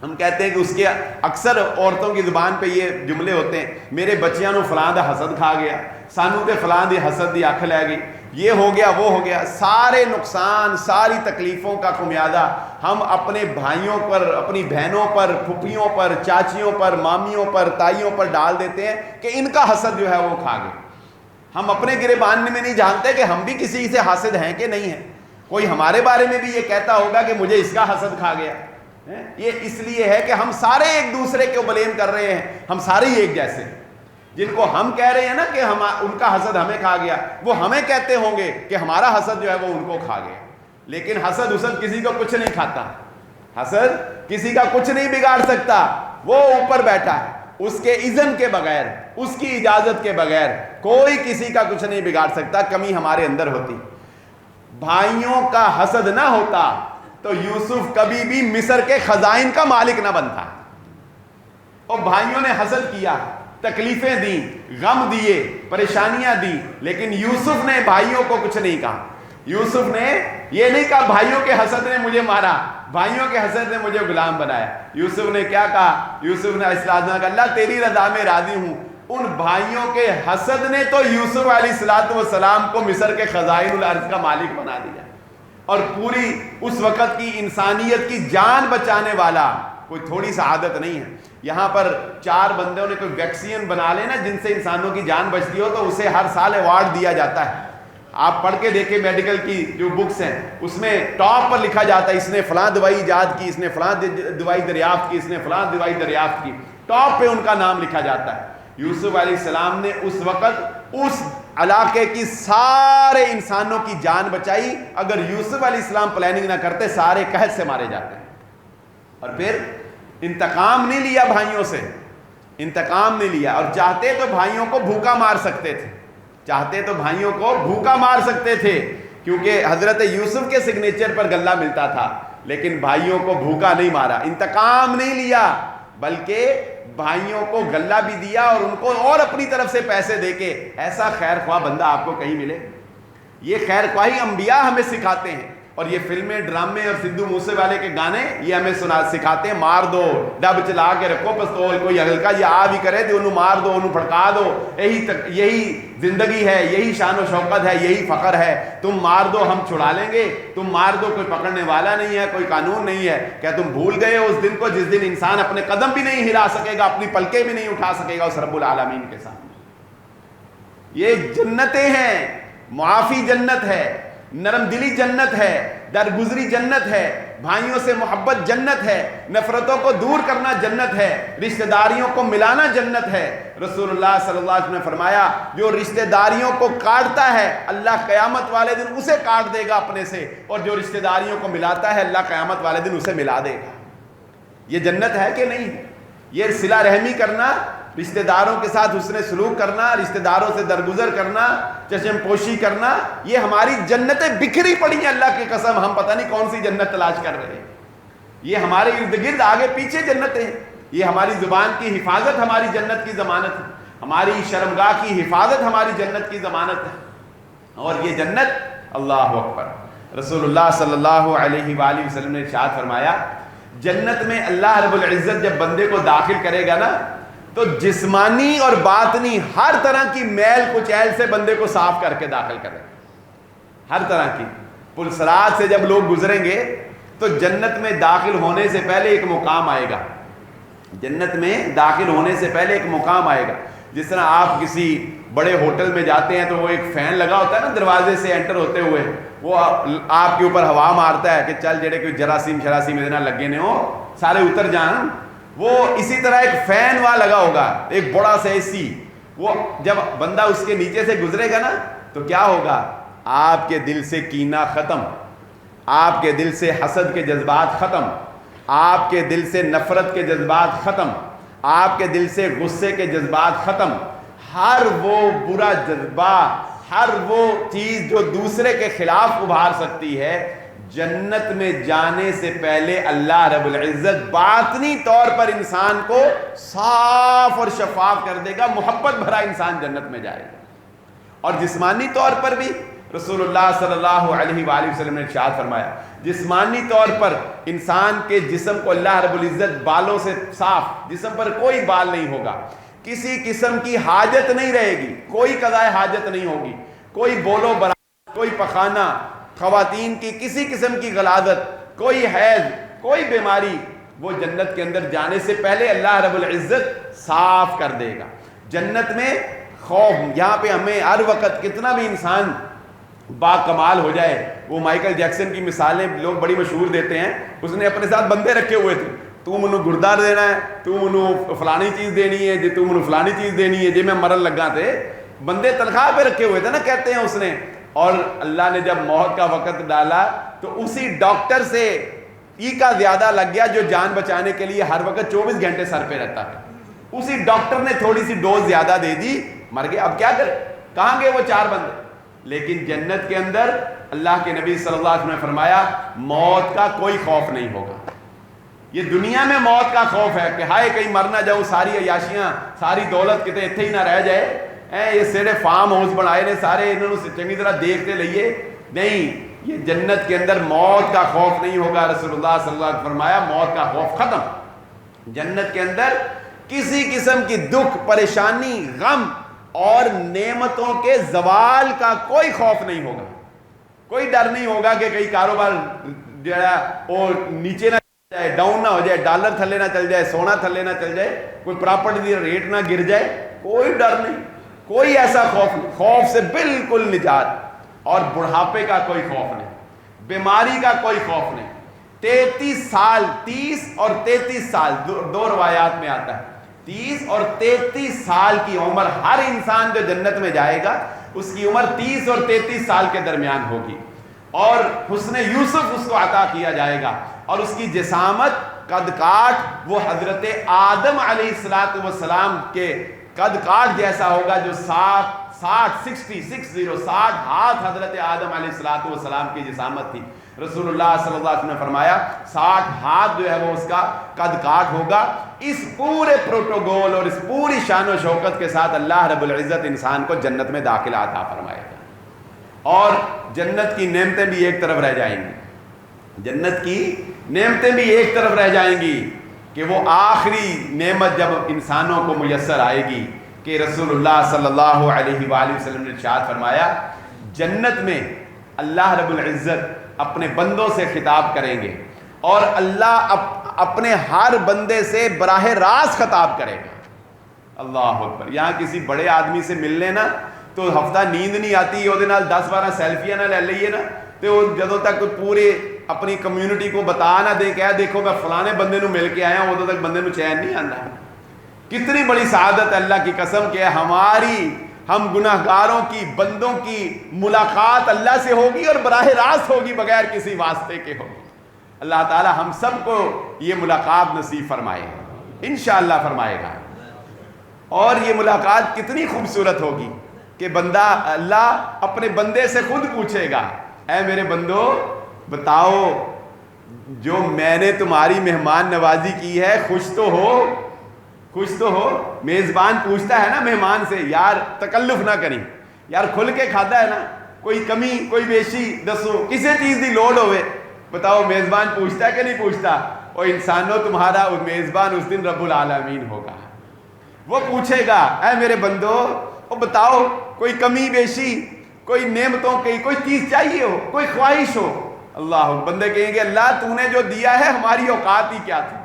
ہم کہتے ہیں کہ اس کے اکثر عورتوں کی زبان پہ یہ جملے ہوتے ہیں میرے بچیاں نو فلاں دا حسد کھا گیا، سانو تے فلاں دی حسد دی اکھ لے گئی، یہ ہو گیا وہ ہو گیا۔ سارے نقصان، ساری تکلیفوں کا خمیازہ ہم اپنے بھائیوں پر، اپنی بہنوں پر، پھپھیوں پر، چاچیوں پر، مامیوں پر، تائیوں پر ڈال دیتے ہیں کہ ان کا حسد جو ہے وہ کھا گئے۔ ہم اپنے گریبان میں نہیں جانتے کہ ہم بھی کسی سے حاسد ہیں کہ نہیں ہیں۔ کوئی ہمارے بارے میں بھی یہ کہتا ہوگا کہ مجھے اس کا حسد کھا گیا۔ یہ اس لیے ہے کہ ہم سارے ایک دوسرے کو بلیم کر رہے ہیں، ہم سارے ہی ایک جیسے ہیں۔ جن کو ہم کہہ رہے ہیں نا کہ ان کا حسد ہمیں کھا گیا، وہ ہمیں کہتے ہوں گے کہ ہمارا حسد جو ہے وہ ان کو کھا گیا۔ لیکن حسد کسی کو کچھ نہیں کھاتا، حسد کسی کا کچھ نہیں بگاڑ سکتا۔ وہ اوپر بیٹھا ہے، اس کے اذن کے بغیر، اس کی اجازت کے بغیر کوئی کسی کا کچھ نہیں بگاڑ سکتا۔ کمی ہمارے اندر ہوتی۔ بھائیوں کا حسد نہ ہوتا تو یوسف کبھی بھی مصر کے خزائن کا مالک نہ بنتا۔ اور بھائیوں نے حسد کیا، تکلیفیں دیں، غم دیے، پریشانیاں دی، لیکن یوسف نے بھائیوں کو کچھ نہیں کہا۔ یوسف نے یہ نہیں کہا بھائیوں کے حسد نے مجھے مارا، بھائیوں کے حسد نے مجھے غلام بنایا۔ یوسف نے کیا کہا؟ یوسف نے السلام کہا اللہ تیری رضا میں راضی ہوں۔ ان بھائیوں کے حسد نے تو یوسف علیہ الصلوۃ والسلام کو مصر کے خزائن الارض کا مالک بنا دیا، اور پوری اس وقت کی انسانیت کی جان بچانے والا کوئی تھوڑی سا عادت نہیں ہے۔ یہاں پر 4 بندوں نے کوئی ویکسین بنا لے نا جن سے انسانوں کی جان بچتی ہو تو اسے ہر سال ایوارڈ دیا جاتا ہے۔ آپ پڑھ کے دیکھیں میڈیکل کی جو بکس ہیں اس میں ٹاپ پر لکھا جاتا ہے اس نے فلاں دوائی ایجاد کی، اس نے فلاں دوائی دریافت کی، اس نے فلاں دوائی دریافت کی، ٹاپ پہ ان کا نام لکھا جاتا ہے۔ یوسف علیہ السلام نے اس وقت اس علاقے کی سارے انسانوں کی جان بچائی۔ اگر یوسف علیہ السلام پلاننگ نہ کرتے سارے قحط سے مارے جاتے ہیں۔ اور پھر انتقام نہیں لیا بھائیوں سے، انتقام نہیں لیا، اور چاہتے تو بھائیوں کو بھوکا مار سکتے تھے، چاہتے تو بھائیوں کو بھوکا مار سکتے تھے، کیونکہ حضرت یوسف کے سگنیچر پر غلہ ملتا تھا، لیکن بھائیوں کو بھوکا نہیں مارا، انتقام نہیں لیا، بلکہ بھائیوں کو غلہ بھی دیا اور ان کو اور اپنی طرف سے پیسے دے کے۔ ایسا خیر خواہ بندہ آپ کو کہیں ملے؟ یہ خیر خواہی انبیاء ہمیں سکھاتے ہیں۔ اور یہ فلمیں، ڈرامے اور سدھو موسے والے کے گانے یہ ہمیں سکھاتے ہیں مار دو، ڈب چلا کے رکھو پستول، کوئی ہلکا یہ آ بھی کرے تو انہوں مار دو، انہوں پھڑکا دو، یہی زندگی ہے، یہی شان و شوکت ہے، یہی فخر ہے، تم مار دو ہم چھڑا لیں گے، تم مار دو کوئی پکڑنے والا نہیں ہے، کوئی قانون نہیں ہے۔ کیا تم بھول گئے ہو اس دن کو جس دن انسان اپنے قدم بھی نہیں ہلا سکے گا، اپنی پلکیں بھی نہیں اٹھا سکے گا اس رب العالمین کے سامنے؟ یہ جنتیں ہیں، معافی جنت ہے، نرم دلی جنت ہے، درگزری جنت ہے، بھائیوں سے محبت جنت ہے، نفرتوں کو دور کرنا جنت ہے، رشتہ داریوں کو ملانا جنت ہے۔ رسول اللہ صلی اللہ علیہ وسلم نے فرمایا جو رشتہ داریوں کو کاٹتا ہے اللہ قیامت والے دن اسے کاٹ دے گا اپنے سے، اور جو رشتہ داریوں کو ملاتا ہے اللہ قیامت والے دن اسے ملا دے گا۔ یہ جنت ہے کہ نہیں؟ یہ صلہ رحمی کرنا، رشتہ داروں کے ساتھ حسن سلوک کرنا، رشتہ داروں سے درگزر کرنا، چشم پوشی کرنا، یہ ہماری جنتیں بکھری پڑی ہیں اللہ کی قسم، ہم پتہ نہیں کون سی جنت تلاش کر رہے ہیں۔ یہ ہمارے ارد گرد آگے پیچھے جنتیں ہیں، یہ ہماری زبان کی حفاظت ہماری جنت کی ضمانت ہے، ہماری شرمگاہ کی حفاظت ہماری جنت کی ضمانت ہے۔ اور یہ جنت، اللہ اکبر، رسول اللہ صلی اللہ علیہ وآلہ وسلم نے ارشاد فرمایا جنت میں اللہ رب العزت جب بندے کو داخل کرے گا نا تو جسمانی اور باطنی ہر طرح کی میل کچیل سے بندے کو صاف کر کے داخل کرے گا، ہر طرح کی۔ پلسرات سے جب لوگ گزریں گے تو جنت میں داخل ہونے سے پہلے ایک مقام آئے گا، جنت میں داخل ہونے سے پہلے ایک مقام آئے گا۔ جس طرح آپ کسی بڑے ہوٹل میں جاتے ہیں تو وہ ایک فین لگا ہوتا ہے نا دروازے سے انٹر ہوتے ہوئے، وہ آپ کے اوپر ہوا مارتا ہے کہ چل جڑے کوئی جراثیم شراثیم ادنا لگے نے ہو سارے اتر جان۔ وہ اسی طرح ایک فین وہاں لگا ہوگا، ایک بڑا سا اے سی، وہ جب بندہ اس کے نیچے سے گزرے گا نا تو کیا ہوگا؟ آپ کے دل سے کینہ ختم، آپ کے دل سے حسد کے جذبات ختم، آپ کے دل سے نفرت کے جذبات ختم، آپ کے دل سے غصے کے جذبات ختم، ہر وہ برا جذبہ، ہر وہ چیز جو دوسرے کے خلاف ابھار سکتی ہے، جنت میں جانے سے پہلے اللہ رب العزت باطنی طور پر انسان کو صاف اور شفاف کر دے گا، محبت بھرا انسان جنت میں جائے گا۔ اور جسمانی طور پر بھی رسول اللہ صلی اللہ علیہ وآلہ وسلم نے ارشاد فرمایا جسمانی طور پر انسان کے جسم کو اللہ رب العزت بالوں سے صاف، جسم پر کوئی بال نہیں ہوگا، کسی قسم کی حاجت نہیں رہے گی، کوئی قضاء حاجت نہیں ہوگی، کوئی بولو برا، کوئی پخانہ، خواتین کی کسی قسم کی غلاظت، کوئی حیض، کوئی بیماری، وہ جنت کے اندر جانے سے پہلے اللہ رب العزت صاف کر دے گا۔ جنت میں خوف، یہاں پہ ہمیں ہر وقت کتنا بھی انسان با کمال ہو جائے، وہ مائیکل جیکسن کی مثالیں لوگ بڑی مشہور دیتے ہیں، اس نے اپنے ساتھ بندے رکھے ہوئے تھے، تو منو گردار دینا ہے، تو منو فلانی چیز دینی ہے جی، تو منو فلانی چیز دینی ہے جی، میں مرن لگا تھے، بندے تنخواہ پہ رکھے ہوئے تھے نا کہتے ہیں اس نے۔ اور اللہ نے جب موت کا وقت ڈالا تو اسی ڈاکٹر سے ای کا زیادہ لگ گیا جو جان بچانے کے لیے ہر وقت 24 گھنٹے سر پہ رہتا ہے، اسی ڈاکٹر نے تھوڑی سی ڈوز زیادہ دے دی، مر گئے۔ اب کیا کرے، کہاں گئے وہ 4 بندے؟ لیکن جنت کے اندر اللہ کے نبی صلی اللہ علیہ وسلم نے فرمایا موت کا کوئی خوف نہیں ہوگا۔ یہ دنیا میں موت کا خوف ہے کہ ہائے کہیں مر نہ جاؤں، ساری عیاشیاں ساری دولت کتے اتنے ہی نہ رہ جائے، یہ سیڑے فارم ہاؤس بنائے نے سارے، انہوں نے چنگی طرح دیکھتے لئیے، نہیں، یہ جنت کے اندر موت کا خوف نہیں ہوگا۔ رسول اللہ صلی اللہ علیہ وسلم نے فرمایا موت کا خوف ختم۔ جنت کے اندر کسی قسم کی دکھ، پریشانی، غم اور نعمتوں کے زوال کا کوئی خوف نہیں ہوگا، کوئی ڈر نہیں ہوگا کہ کہیں کاروبار جو ہے وہ نیچے نہ جائے، ڈاؤن نہ ہو جائے، ڈالر تھلے نہ چل جائے، سونا تھلے نہ چل جائے، کوئی پراپرٹی ریٹ نہ گر جائے، کوئی ڈر نہیں، کوئی ایسا خوف نہیں، خوف سے بالکل نجات۔ اور بڑھاپے کا کوئی خوف نہیں، بیماری کا کوئی خوف نہیں۔ 33 سال، 30 اور 33 سال، دو روایات میں آتا ہے، 30 اور 33 سال کی عمر، ہر انسان جو جنت میں جائے گا اس کی عمر 30 اور 33 سال کے درمیان ہوگی، اور حسن یوسف اس کو عطا کیا جائے گا، اور اس کی جسامت، قد کاٹ وہ حضرت آدم علیہ السلام کے قد کاٹ جیسا ہوگا، جو 60 ہاتھ حضرت آدم علیہ السلام کی جسامت تھی۔ رسول اللہ صلی اللہ علیہ وسلم نے فرمایا 60 ہاتھ جو ہے وہ اس کا قد کاٹ ہوگا۔ اس پورے پروٹوکول اور اس پوری شان و شوکت کے ساتھ اللہ رب العزت انسان کو جنت میں داخلہ عطا فرمائے گا، اور جنت کی نعمتیں بھی ایک طرف رہ جائیں گی۔ جنت کی نعمتیں بھی ایک طرف رہ جائیں گی کہ وہ آخری نعمت جب انسانوں کو میسر آئے گی کہ رسول اللہ صلی اللہ علیہ وآلہ وسلم نے ارشاد فرمایا جنت میں اللہ رب العزت اپنے بندوں سے خطاب کریں گے اور اللہ اپنے ہر بندے سے براہ راست خطاب کرے گا. اللہ اکبر. یہاں کسی بڑے آدمی سے مل لینا تو ہفتہ نیند نہیں آتی, وہ 10-12 سیلفیاں نہ لے لئیے نا تو جدوں تک پورے اپنی کمیونٹی کو بتا نہ دے کہ دیکھو میں فلانے بندے نو مل کے آیا ہوں, ادوں تک بندے نو چین نہیں آتا. کتنی بڑی سعادت ہے اللہ کی قسم کہ ہم گناہ گاروں کی بندوں کی ملاقات اللہ سے ہوگی اور براہ راست ہوگی, بغیر کسی واسطے کے ہوگی. اللہ تعالی ہم سب کو یہ ملاقات نصیب فرمائے, انشاءاللہ فرمائے گا. اور یہ ملاقات کتنی خوبصورت ہوگی کہ بندہ اللہ اپنے بندے سے خود پوچھے گا اے میرے بندو بتاؤ جو میں نے تمہاری مہمان نوازی کی ہے خوش تو ہو. میزبان پوچھتا ہے نا مہمان سے, یار تکلف نہ کریں, یار کھل کے کھاتا ہے نا, کوئی کمی کوئی بیشی دسو, کسی چیز دی لوڑ ہوئے بتاؤ میزبان پوچھتا ہے کہ نہیں پوچھتا؟ اور انسانوں تمہارا میزبان اس دن رب العالمین ہوگا. وہ پوچھے گا اے میرے بندو وہ بتاؤ کوئی کمی بیشی, کوئی نعمتوں کی کوئی چیز چاہیے ہو, کوئی خواہش ہو. اللہ بندے کہیں گے اللہ تو نے جو دیا ہے ہماری اوقات ہی کیا تھی,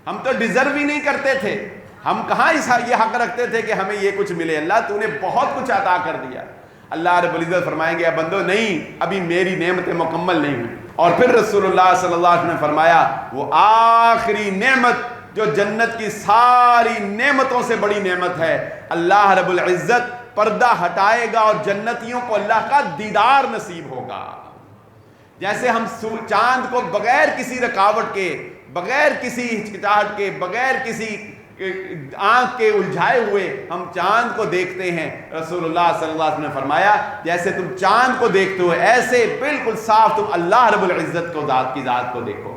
ہم تو ڈیزرو ہی نہیں کرتے تھے, ہم کہاں یہ حق رکھتے تھے کہ ہمیں یہ کچھ ملے, اللہ تو نے بہت کچھ عطا کر دیا. اللہ رب العزت فرمائیں گے بندو نہیں ابھی میری نعمتیں مکمل نہیں ہوئی. اور پھر رسول اللہ صلی اللہ علیہ وسلم نے فرمایا وہ آخری نعمت جو جنت کی ساری نعمتوں سے بڑی نعمت ہے, اللہ رب العزت پردہ ہٹائے گا اور جنتیوں کو اللہ کا دیدار نصیب ہوگا. جیسے ہم چاند کو بغیر کسی رکاوٹ کے, بغیر کسی ہچکچاہٹ کے, بغیر کسی آنکھ کے الجھائے ہوئے ہم چاند کو دیکھتے ہیں, رسول اللہ صلی اللہ علیہ وسلم نے فرمایا جیسے تم چاند کو دیکھتے ہو ایسے بالکل صاف تم اللہ رب العزت کو ذات کو دیکھو.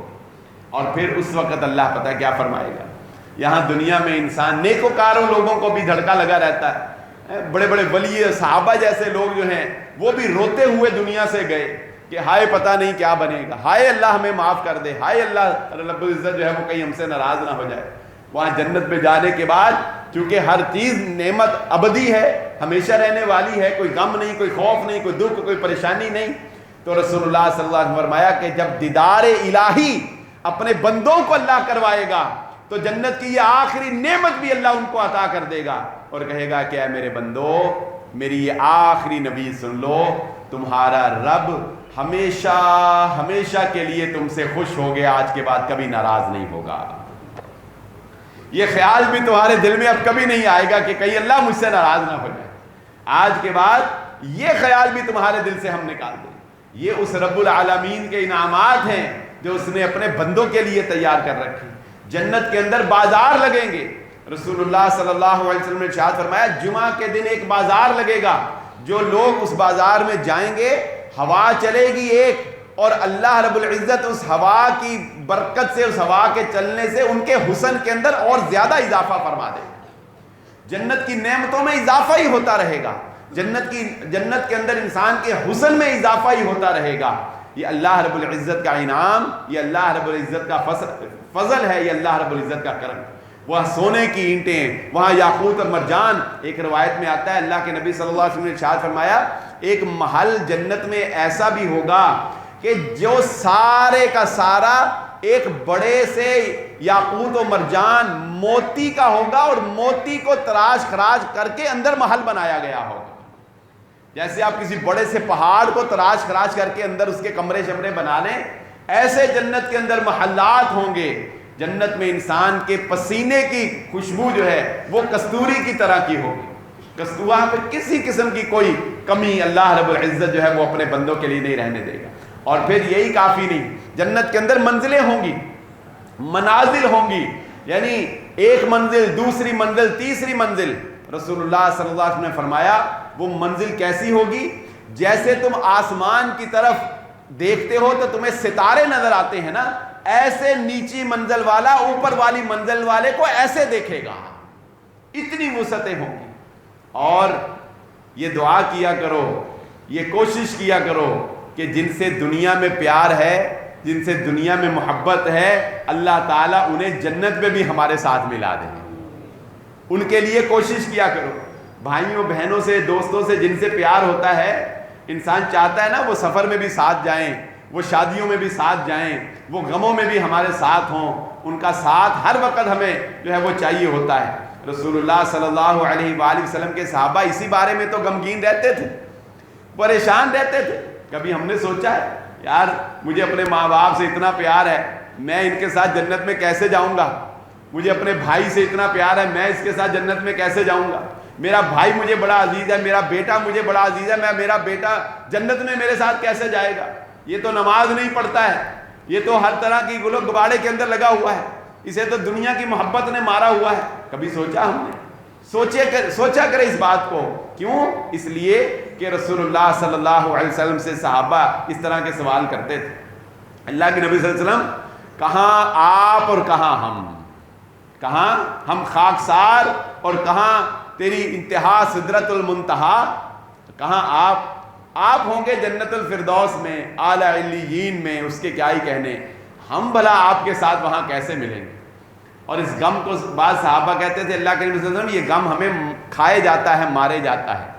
اور پھر اس وقت اللہ پتہ کیا فرمائے گا. یہاں دنیا میں انسان نیکوکاروں لوگوں کو بھی دھڑکا لگا رہتا ہے, بڑے بڑے ولی صحابہ جیسے لوگ جو ہیں وہ بھی روتے ہوئے دنیا سے گئے کہ ہائے پتہ نہیں کیا بنے گا, ہائے اللہ ہمیں معاف کر دے, ہائے اللہ رب العزت جو ہے وہ کہیں ہم سے ناراض نہ ہو جائے. وہاں جنت میں جانے کے بعد چونکہ ہر چیز نعمت ابدی ہے, ہمیشہ رہنے والی ہے, کوئی غم نہیں, کوئی خوف نہیں, کوئی دکھ, کوئی پریشانی نہیں, تو رسول اللہ صلی اللہ علیہ وسلم نے فرمایا کہ جب دیدار الہی اپنے بندوں کو اللہ کروائے گا تو جنت کی یہ آخری نعمت بھی اللہ ان کو عطا کر دے گا اور کہے گا کہ اے میرے بندو میری یہ آخری نبی سن لو, تمہارا رب ہمیشہ کے لیے تم سے خوش ہو گیا, آج کے بعد کبھی ناراض نہیں ہوگا. یہ خیال بھی تمہارے دل میں اب کبھی نہیں آئے گا کہ کہیں اللہ مجھ سے ناراض نہ ہو جائے. آج کے بعد یہ خیال بھی تمہارے دل سے ہم نکال دیں. یہ اس رب العالمین کے انعامات ہیں جو اس نے اپنے بندوں کے لیے تیار کر رکھی. جنت کے اندر بازار لگیں گے. رسول اللہ صلی اللہ علیہ وسلم نے ارشاد فرمایا جمعہ کے دن ایک بازار لگے گا, جو لوگ اس بازار میں جائیں گے ہوا چلے گی ایک, اور اللہ رب العزت اس ہوا کی برکت سے, اس ہوا کے چلنے سے ان کے حسن کے اندر اور زیادہ اضافہ فرما دے گا. جنت کی نعمتوں میں اضافہ ہی ہوتا رہے گا, جنت کے اندر انسان کے حسن میں اضافہ ہی ہوتا رہے گا. یہ اللہ رب العزت کا انعام, یہ اللہ رب العزت کا فضل ہے, یہ اللہ رب العزت کا کرم. وہاں سونے کی اینٹیں, وہاں یاقوت اور مرجان. ایک روایت میں آتا ہے اللہ کے نبی صلی اللہ علیہ وسلم نے ارشاد فرمایا ایک محل جنت میں ایسا بھی ہوگا کہ جو سارے کا سارا ایک بڑے سے یاقوت و مرجان موتی کا ہوگا, اور موتی کو تراش خراش کر کے اندر محل بنایا گیا ہوگا. جیسے آپ کسی بڑے سے پہاڑ کو تراش خراش کر کے اندر اس کے کمرے شمرے بنا لیں, ایسے جنت کے اندر محلات ہوں گے. جنت میں انسان کے پسینے کی خوشبو جو ہے وہ کستوری کی طرح کی ہوگی. وہاں پہ کسی قسم کی کوئی کمی اللہ رب العزت جو ہے وہ اپنے بندوں کے لیے نہیں رہنے دے گا. اور پھر یہی کافی نہیں, جنت کے اندر منزلیں ہوں گی, منازل ہوں گی, یعنی ایک منزل, دوسری منزل, تیسری منزل. رسول اللہ صلی اللہ علیہ وسلم نے فرمایا وہ منزل کیسی ہوگی, جیسے تم آسمان کی طرف دیکھتے ہو تو تمہیں ستارے نظر آتے ہیں نا, ایسے نیچی منزل والا اوپر والی منزل والے کو ایسے دیکھے گا. اتنی وسعتیں ہوں گی. اور یہ دعا کیا کرو, یہ کوشش کیا کرو کہ جن سے دنیا میں پیار ہے جن سے دنیا میں محبت ہے، اللہ تعالیٰ انہیں جنت میں بھی ہمارے ساتھ ملا دیں۔ ان کے لیے کوشش کیا کرو، بھائیوں بہنوں سے، دوستوں سے جن سے پیار ہوتا ہے، انسان چاہتا ہے نا وہ سفر میں بھی ساتھ جائیں، وہ شادیوں میں بھی ساتھ جائیں، وہ غموں میں بھی ہمارے ساتھ ہوں، ان کا ساتھ ہر وقت ہمیں جو ہے وہ چاہیے ہوتا ہے۔ رسول اللہ صلی اللہ علیہ وآلہ وسلم کے صحابہ اسی بارے میں تو غمگین رہتے تھے، پریشان رہتے تھے۔ کبھی ہم نے سوچا ہے یار مجھے اپنے ماں باپ سے اتنا پیار ہے، میں ان کے ساتھ جنت میں کیسے جاؤں گا؟ مجھے اپنے بھائی سے اتنا پیار ہے، میں اس کے ساتھ جنت میں کیسے جاؤں گا؟ میرا بھائی مجھے بڑا عزیز ہے، میرا بیٹا مجھے بڑا عزیز ہے، میرا بیٹا جنت میں میرے ساتھ کیسے جائے گا؟ یہ تو نماز نہیں پڑھتا ہے، یہ تو ہر طرح کی گلو گباڑے کے اندر لگا ہوا ہے، اسے تو دنیا کی محبت نے مارا ہوا ہے۔ کبھی سوچا ہم نے؟ سوچا کرے اس بات کو۔ کیوں؟ اس لیے کہ رسول اللہ صلی اللہ علیہ وسلم سے صحابہ اس طرح کے سوال کرتے تھے، اللہ کے نبی صلی اللہ علیہ وسلم کہاں آپ اور کہاں ہم خاکسار اور کہاں تیری انتہا سدرۃ المنتہا، کہاں آپ ہوں گے جنت الفردوس میں، اعلی علیین میں، اس کے کیا ہی کہنے، ہم بھلا آپ کے ساتھ وہاں کیسے ملیں گے؟ اور اس غم کو بعض صحابہ کہتے تھے اللہ کے نبی صلی اللہ علیہ وسلم یہ غم ہمیں کھائے جاتا ہے، مارے جاتا ہے۔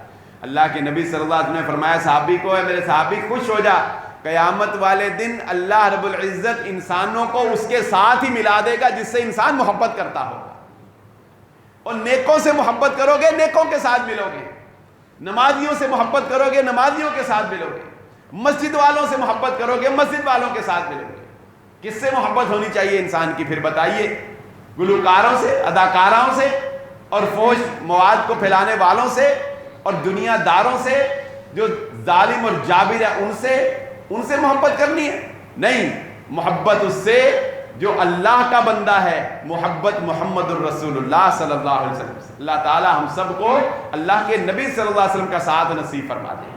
اللہ کے نبی صلی اللہ علیہ وسلم نے فرمایا صحابی کو، اے میرے صحابی خوش ہو جا، قیامت والے دن اللہ رب العزت انسانوں کو اس کے ساتھ ہی ملا دے گا جس سے انسان محبت کرتا ہوگا، اور نیکوں سے محبت کرو گے نیکوں کے ساتھ ملو گے، نمازیوں سے محبت کرو گے نمازیوں کے ساتھ ملو گے، مسجد والوں سے محبت کرو گے مسجد والوں کے ساتھ ملو گے۔ کس سے محبت ہونی چاہیے انسان کی پھر بتائیے؟ گلوکاروں سے، اداکاراؤں سے، اور فوش مواد کو پھیلانے والوں سے، اور دنیا داروں سے جو ظالم اور جابر ہے ان سے محبت کرنی ہے؟ نہیں، محبت اس سے جو اللہ کا بندہ ہے، محبت محمد الرسول اللہ صلی اللہ علیہ وسلم سے۔ اللہ تعالی ہم سب کو اللہ کے نبی صلی اللہ علیہ وسلم کا ساتھ نصیب فرما دے۔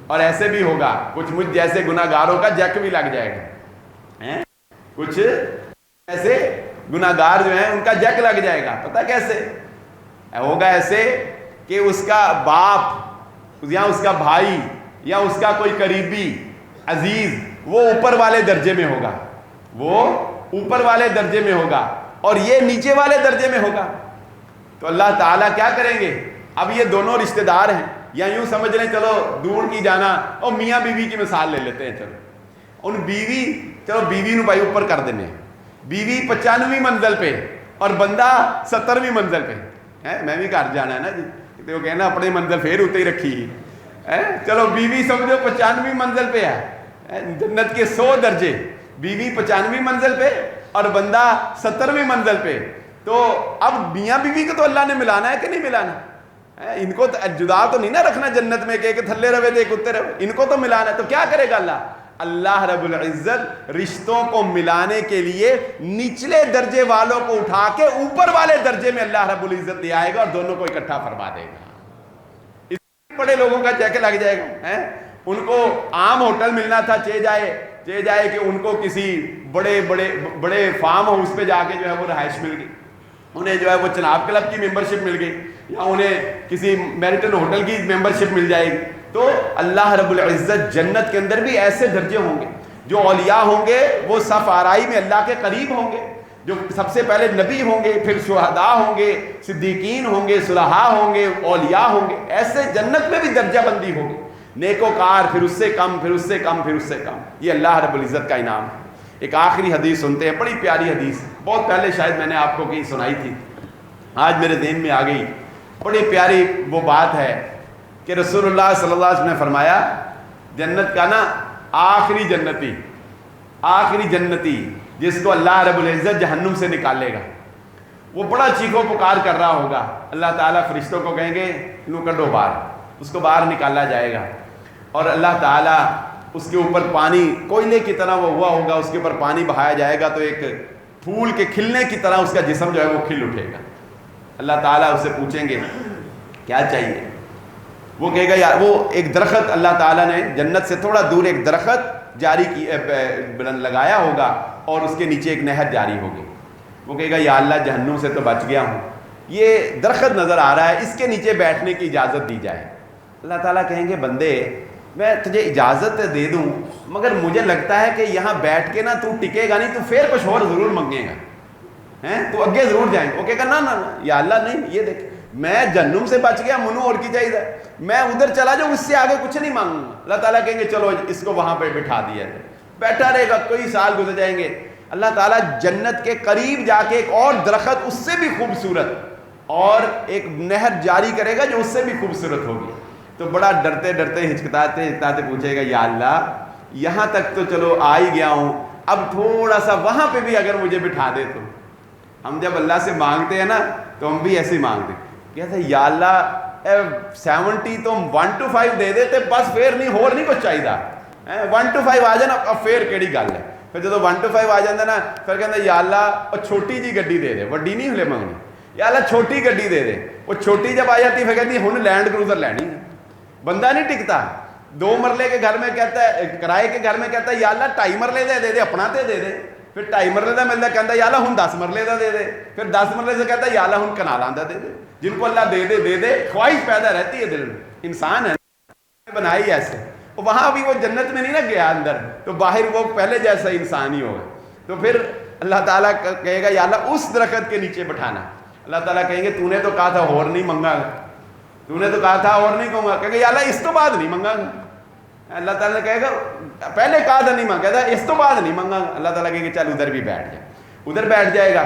اور ایسے بھی ہوگا کچھ مجھ جیسے گناہگاروں کا جیک بھی لگ جائے گا، کچھ ایسے گناہگار جو ہیں ان کا جیک لگ جائے گا۔ پتہ کیسے ہوگا؟ ایسے کہ اس کا باپ یا اس کا بھائی یا اس کا کوئی قریبی عزیز وہ اوپر والے درجے میں ہوگا، وہ اوپر والے درجے میں ہوگا اور یہ نیچے والے درجے میں ہوگا، تو اللہ تعالیٰ کیا کریں گے؟ اب یہ دونوں رشتہ دار ہیں، یا یوں سمجھ لیں چلو دور کی جانا، اور میاں بیوی کی مثال لے لیتے ہیں، چلو بیوی نو بھائی اوپر کر دینے، بیوی 95ویں منزل پہ اور بندہ 70ویں منزل پہ، میں بھی گھر جانا ہے نا جی، تو وہ کہنا اپنی منزل پھر اتنے ہی رکھی ہے، چلو بیوی سمجھو 95ویں منزل پہ ہے، جنت کے 100 درجے، بیوی 95ویں منزل پہ اور بندہ 70ویں منزل پہ، تو اب میاں بیوی کو تو اللہ نے ملانا ہے کہ نہیں ملانا؟ ان کو جدا تو نہیں نہ رکھنا جنت میں کہ ایک تھلے رہے تھے ایک اتنے رہے، ان کو تو ملانا ہے۔ تو کیا کرے گا اللہ رب العزت رشتوں کو ملانے کے لیے نچلے درجے والوں کو اٹھا کے اوپر والے درجے میں اللہ رب العزت لے آئے گا اور دونوں کو اکٹھا فرما دے گا۔ اس بڑے لوگوں کا چیک لگ جائے گا، ان کو عام ہوٹل ملنا تھا، چے جائے کہ ان کو کسی بڑے فارم ہاؤس پہ جا کے جو ہے وہ رہائش مل گئی، انہیں جو ہے وہ چناب کلب کی ممبرشپ مل گئی، یا انہیں کسی میریٹن ہوٹل کی ممبرشپ مل جائے گی۔ تو اللہ رب العزت جنت کے اندر بھی ایسے درجے ہوں گے، جو اولیاء ہوں گے وہ صف آرائی میں اللہ کے قریب ہوں گے، جو سب سے پہلے نبی ہوں گے، پھر شہداء ہوں گے، صدیقین ہوں گے، صلحاء ہوں گے، اولیاء ہوں گے، ایسے جنت میں بھی درجہ بندی ہوگی، نیکوکار پھر اس سے کم، پھر اس سے کم، پھر اس سے کم۔ یہ اللہ رب العزت کا انعام ہے۔ ایک آخری حدیث سنتے ہیں، بڑی پیاری حدیث، بہت پہلے شاید میں نے آپ کو کہیں سنائی تھی، آج میرے ذہن میں آ گئی۔ بڑی پیاری وہ بات ہے کہ رسول اللہ صلی اللہ علیہ وسلم نے فرمایا جنت کا نا آخری جنتی جس کو اللہ رب العزت جہنم سے نکالے گا، وہ بڑا چیخو پکار کر رہا ہوگا، اللہ تعالیٰ فرشتوں کو کہیں گے انہوں کڈو باہر، اس کو باہر نکالا جائے گا، اور اللہ تعالیٰ اس کے اوپر پانی کوئلے کی طرح وہ ہوا ہوگا، اس کے اوپر پانی بہایا جائے گا، تو ایک پھول کے کھلنے کی طرح اس کا جسم جو ہے وہ کھل اٹھے گا۔ اللہ تعالیٰ اس سے پوچھیں گے کیا چاہیے؟ وہ کہے گا یار، وہ ایک درخت اللہ تعالیٰ نے جنت سے تھوڑا دور ایک درخت جاری کی لگایا ہوگا اور اس کے نیچے ایک نہر جاری ہوگی، وہ کہے گا یا اللہ جہنم سے تو بچ گیا ہوں، یہ درخت نظر آ رہا ہے، اس کے نیچے بیٹھنے کی اجازت دی جائے۔ اللہ تعالیٰ کہیں گے بندے میں تجھے اجازت دے دوں مگر مجھے لگتا ہے کہ یہاں بیٹھ کے نا تو ٹکے گا نہیں, تو پھر کچھ اور ضرور منگے گا, تو اگے ضرور جائیں گے. وہ کہے گا نا نا یا اللہ نہیں, یہ دیکھ میں جہنم سے بچ گیا, منو اور کی چاہیے, میں ادھر چلا جاؤں, اس سے آگے کچھ نہیں مانگوں گا. اللہ تعالیٰ کہیں گے چلو اس کو وہاں پہ بٹھا دیا جائے, بیٹھا رہے گا, کئی سال گزر جائیں گے. اللہ تعالیٰ جنت کے قریب جا کے ایک اور درخت اس سے بھی خوبصورت اور ایک نہر جاری کرے گا جو اس سے بھی خوبصورت ہوگی. تو بڑا ڈرتے ڈرتے ہچکتاتے ہچکتاتے پوچھے گا یا اللہ یہاں تک تو چلو آ ہی گیا ہوں, اب تھوڑا سا وہاں پہ بھی اگر مجھے بٹھا دے تو. ہم جب اللہ سے مانگتے ہیں نا تو ہم بھی ایسے ہی مانگتے ہیں, کہتے ہیں یا اللہ 70 تم 1 to 5 دے دیتے بس, پھر نہیں ہور نہیں کچھ چاہیے, 1 to 5 آ جانا, اب پھر کیڑی گل ہے. پھر جب 1 to 5 آ جاتا نا پھر کہتے یا اللہ چھوٹی جی گڈی دے دے, وڈی نہیں ہلے منگنی, یا اللہ چھوٹی گڈی دے دے. وہ چھوٹی جب آ جاتی پھر کہتی ہن لینڈ کروزر لینی ہے. بندہ نہیں ٹکتا, 2 مرلے کے گھر میں کہتا ہے, کرائے کے گھر میں کہتا ہے یا اللہ 2.5 مرلے دے دے, اپنا تے دے دے. پھر 2.5 مرلے کا ملتا کہتا ہے یا اللہ ہن 10 مرلے کا دے دے. پھر 10 مرلے سے کہتا ہے یا اللہ ہن کنالاں دا دے دے. جن کو اللہ دے دے, خواہش پیدا رہتی ہے دل میں. انسان ہے بنائی ایسے, وہاں بھی وہ جنت میں نہیں نہ گیا اندر, تو باہر وہ پہلے جیسا انسان ہی ہوگا. تو پھر اللہ تعالیٰ کہے گا یا اللہ اس درخت کے نیچے بٹھانا. اللہ تعالیٰ کہیں گے تو نے تو کہا تھا اور نہیں منگا, تو نے تو کہا تھا اور نہیں کہوں گا. کہے گا یا اللہ اس تو بعد نہیں منگا. اللہ تعالیٰ نے کہے گا پہلے کہا تھا نہیں مانگا, کہتا اس تو بعد نہیں مانگا. اللہ تعالیٰ کہے گا چل ادھر بھی بیٹھ جائے, ادھر بیٹھ جائے گا.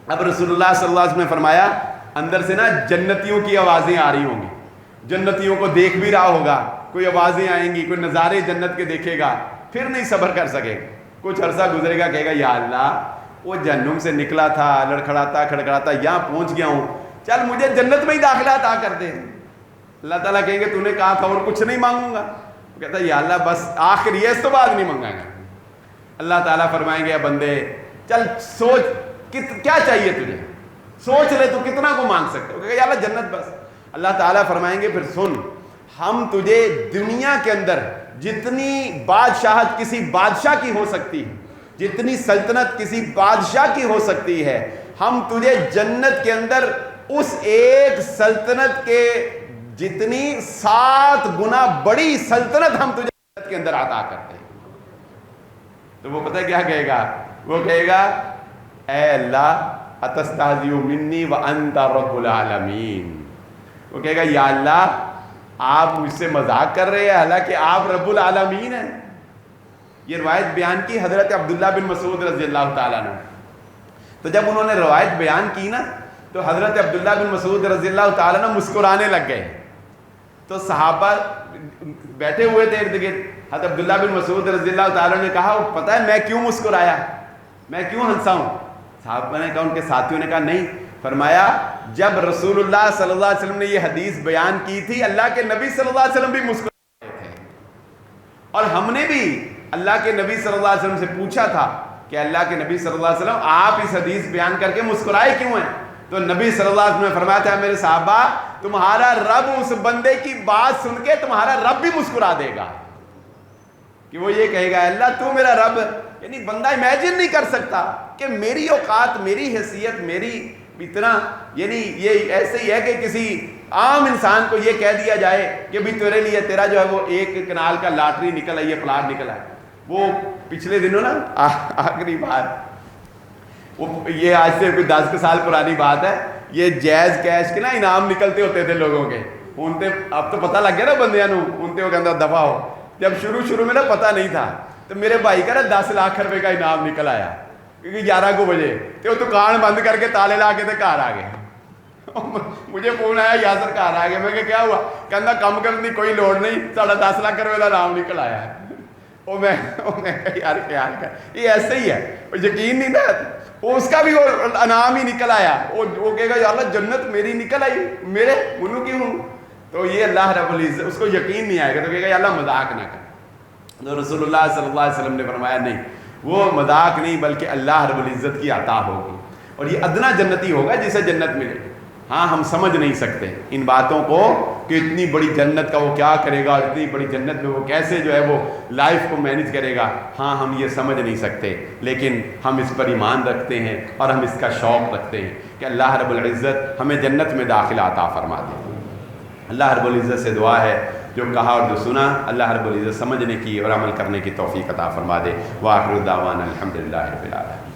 اب رسول اللہ صلی اللہ علیہ وسلم نے فرمایا اندر سے نا جنتیوں کی آوازیں آ رہی ہوں گی, جنتیوں کو دیکھ بھی رہا ہوگا, کوئی آوازیں آئیں گی, کوئی نظارے جنت کے دیکھے گا, پھر نہیں صبر کر سکے گا. کچھ عرصہ گزرے گا, کہے گا یا اللہ وہ جہنم سے نکلا تھا, لڑکھڑاتا کھڑکھڑاتا یہاں پہنچ گیا ہوں, چل مجھے جنت میں ہی داخلہ عطا کر دے. اللہ تعالیٰ کہیں گے تو نے کہا تھا اور کچھ نہیں مانگوں گا. وہ کہتا ہے یا اللہ بس آخری ہے, اس تو بعد نہیں مانگا گا. اللہ تعالیٰ فرمائیں گے بندے چل سوچ کیا چاہیے تجھے, سوچ لے تو کتنا کو مانگ سکتے ہو. کہے گا یا اللہ جنت بس. اللہ تعالیٰ فرمائیں گے پھر سن, ہم تجھے دنیا کے اندر جتنی بادشاہت کسی بادشاہ کی ہو سکتی ہے, جتنی سلطنت کسی بادشاہ کی ہو سکتی ہے, ہم تجھے جنت کے اندر اس ایک سلطنت کے جتنی 7 گنا بڑی سلطنت ہم تجھے جنت کے اندر عطا کرتے ہیں. تو وہ پتہ کیا کہے گا, وہ کہے گا اے اللہ اتستہزئ منی وانت رب العالمین. وہ کہے گا یا اللہ آپ مجھ سے مذاق کر رہے ہیں حالانکہ آپ رب العالمین ہیں. یہ روایت بیان کی حضرت عبداللہ بن مسعود رضی اللہ تعالیٰ نے. تو جب انہوں نے روایت بیان کی نا تو حضرت عبداللہ بن مسعود رضی اللہ تعالیٰ نے مسکرانے لگ گئے. تو صحابہ بیٹھے ہوئے تھے ارد گرد. حضرت عبداللہ بن مسعود رضی اللہ تعالیٰ نے کہا پتہ ہے میں کیوں مسکرایا, میں کیوں ہنسا ہوں؟ صحابہ نے کہا, ان کے ساتھیوں نے کہا نہیں. فرمایا جب رسول اللہ صلی اللہ علیہ وسلم نے یہ حدیث بیان کی تھی اللہ کے نبی صلی اللہ علیہ وسلم بھی مسکرائے تھے, اور ہم نے بھی اللہ کے نبی صلی اللہ علیہ وسلم سے پوچھا تھا کہ اللہ کے نبی صلی اللہ علیہ وسلم آپ اس حدیث بیان کر کے مسکرائے کیوں ہیں؟ تو نبی صلی اللہ علیہ وسلم نے فرمایا تھا میرے صحابہ تمہارا رب اس بندے کی بات سن کے تمہارا رب بھی مسکرا دے گا, کہ وہ یہ کہے گا اللہ تو میرا رب. یعنی بندہ امیجن نہیں کر سکتا کہ میری اوقات, میری حیثیت, میری اتنا, یعنی یہ ایسے ہی ہے کہ کسی عام انسان کو یہ کہہ دیا جائے کہ بھی تیرے لیے تیرا جو ہے وہ 1 کنال کا لاٹری نکل آئی ہے, پلاٹ نکل آئے. وہ پچھلے دنوں نا آخری بات, وہ یہ آج سے کوئی 10 سال پرانی بات ہے, یہ جائز کیش کے نا انعام نکلتے ہوتے تھے لوگوں کے. انتے اب تو پتہ لگ گیا نا بندیاں نو, انتے وہ کہتا دفعہ ہو. جب شروع میں نا پتہ نہیں تھا تو میرے بھائی کا نا 10 لاکھ روپے کا انعام نکل آیا, کیونکہ 11 کو بجے تو دکان بند کر کے تالے لا کے گھر آ گئے. مجھے فون آیا یاسر گھر آ گئے. میں کہ کیا ہوا؟ کہنا کم کرنے کی کوئی لوڑ نہیں, ساڑھا 10 لاکھ روپے کا انعام نکل آیا ہے. وہ میں یار خیال کر, یہ ایسے ہی ہے, یقین نہیں تھا. وہ اس کا بھی وہ انعام ہی نکل آیا. وہ کہے گا یا اللہ جنت میری نکل آئی, میرے منو کیوں ہوں؟ تو یہ اللہ رب العزت اس کو یقین نہیں آئے گا, تو کہے گا یا اللہ مذاق نہ کر. تو رسول اللہ صلی اللہ علیہ وسلم نے فرمایا نہیں, وہ مذاق نہیں بلکہ اللہ رب العزت کی عطا ہوگی, اور یہ ادنا جنتی ہوگا جسے جنت ملے گی. ہاں ہم سمجھ نہیں سکتے ان باتوں کو کہ اتنی بڑی جنت کا وہ کیا کرے گا, اور اتنی بڑی جنت میں وہ کیسے جو ہے وہ لائف کو مینیج کرے گا. ہاں ہم یہ سمجھ نہیں سکتے, لیکن ہم اس پر ایمان رکھتے ہیں اور ہم اس کا شوق رکھتے ہیں کہ اللہ رب العزت ہمیں جنت میں داخلہ عطا فرما دے. اللہ رب العزت سے دعا ہے جو کہا اور جو سنا اللہ رب العزت سمجھنے کی اور عمل کرنے کی توفیق عطا فرما دے۔ وآخر دعوانا الحمدللہ رب العالمین۔